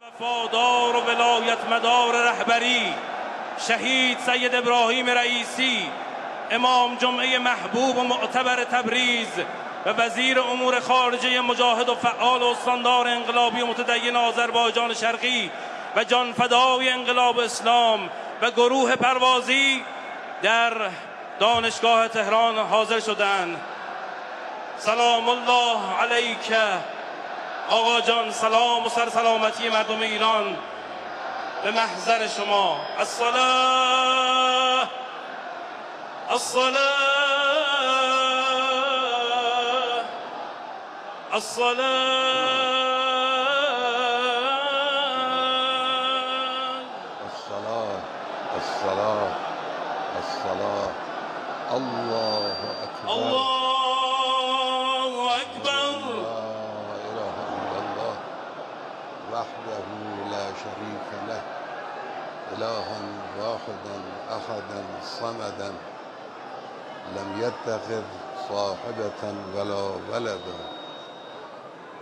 وفادار و ولایت مدار رهبری شهید سید ابراهیم رئیسی، امام جمعه محبوب و معتبر تبریز و وزیر امور خارجه مجاهد و فعال و استاندار انقلابی و متدین آذربایجان شرقی و جانفدای انقلاب اسلام و گروه پروازی در دانشگاه تهران حاضر شدند. سلام الله علیک آقا جان، سلام و سرسلامتی مردم ایران به محضر شما. الصلاة الصلاة الصلاة الصلاة الصلاة الصلاة. الله أكبر الله أكبر. لا إله إلا الله وحده لا شريك له إلها واحدا أحدا صمدا لم يتخذ صاحبة ولا ولدا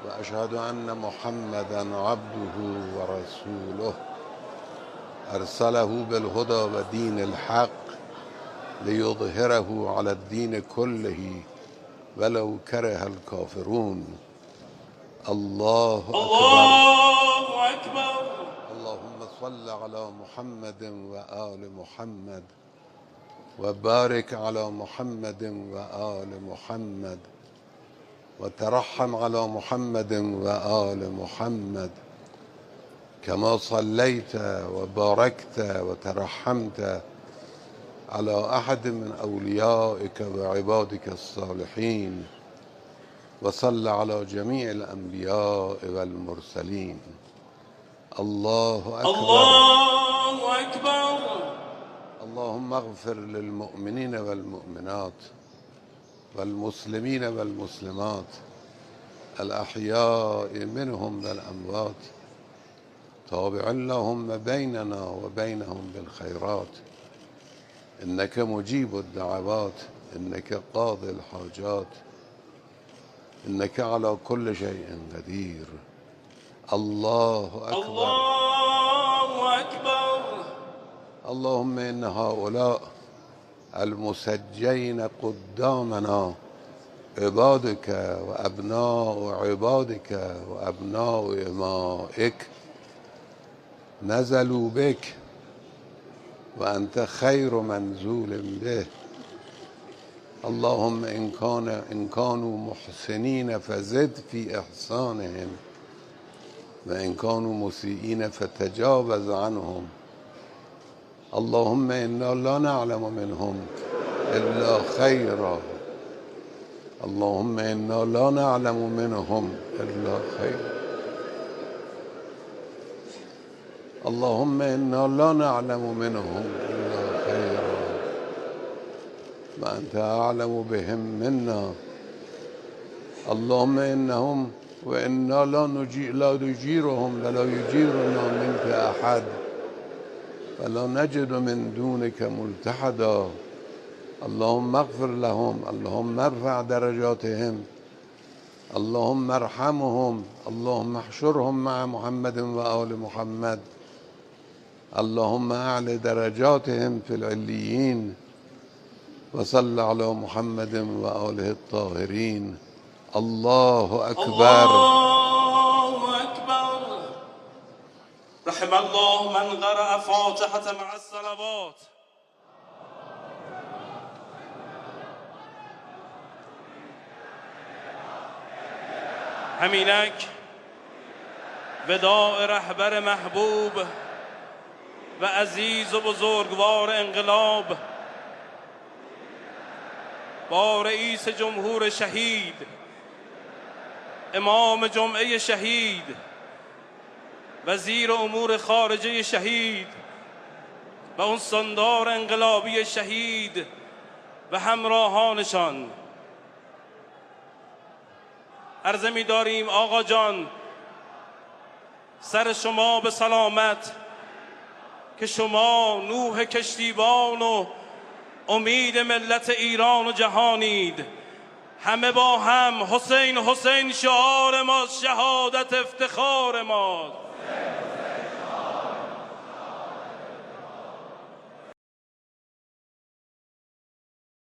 وأشهد أن محمدا عبده ورسوله أرسله بالهدى ودين الحق ليظهره على الدين كله ولو كره الكافرون. الله أكبر. الله أكبر. اللهم صل على محمد وآل محمد وبارك على محمد وآل محمد وترحم على محمد وآل محمد كما صليت وباركت وترحمت على أحد من أوليائك وعبادك الصالحين وصل على جميع الأنبياء والمرسلين. الله أكبر. الله أكبر. اللهم اغفر للمؤمنين والمؤمنات والمسلمين والمسلمات الأحياء منهم والأموات تابع لهم بيننا وبينهم بالخيرات إنك مجيب الدعوات إنك قاضي الحاجات إنك على كل شيء قدير. الله أكبر. الله أكبر. اللهم إن هؤلاء المسجين قدامنا عبادك وأبناء عبادك وأبناء إمائك نزلوا بك وأنت خير منزول به. اللهم إن كانوا محسنين فزد في إحسانهم وإن كانوا مسيئين فتجاوز عنهم. اللهم إنا لا نعلم منهم إلا خيرا. اللهم إنا لا نعلم منهم إلا خيرا. اللهم إنا لا نعلم منهم إلا خيرا وأنت أعلم بهم منا. اللهم إنهم وإنا لا نجيرهم ولا يجيرنا منك أحد فلا نجد من دونك ملتحدا. اللهم اغفر لهم. اللهم ارفع درجاتهم. اللهم ارحمهم. اللهم احشرهم مع محمد وآل محمد. اللهم أعل درجاتهم في العليين وصل على محمد وآله الطاهرين. الله أكبر. الله أكبر. رحم الله من قرأ فاتحة مع الصلوات. همینک وداع رهبر محبوب و عزیز و بزرگوار انقلاب با رئیس جمهور شهید، امام جمعه شهید، وزیر امور خارجه شهید و استاندار انقلابی شهید و همراهانشان. عرضه می داریم آقا جان، سر شما به سلامت که شما نوح کشتیبان و امید ملت ایران و جهانید. همه با هم حسین حسین شعار ماست، شهادت افتخار ماست.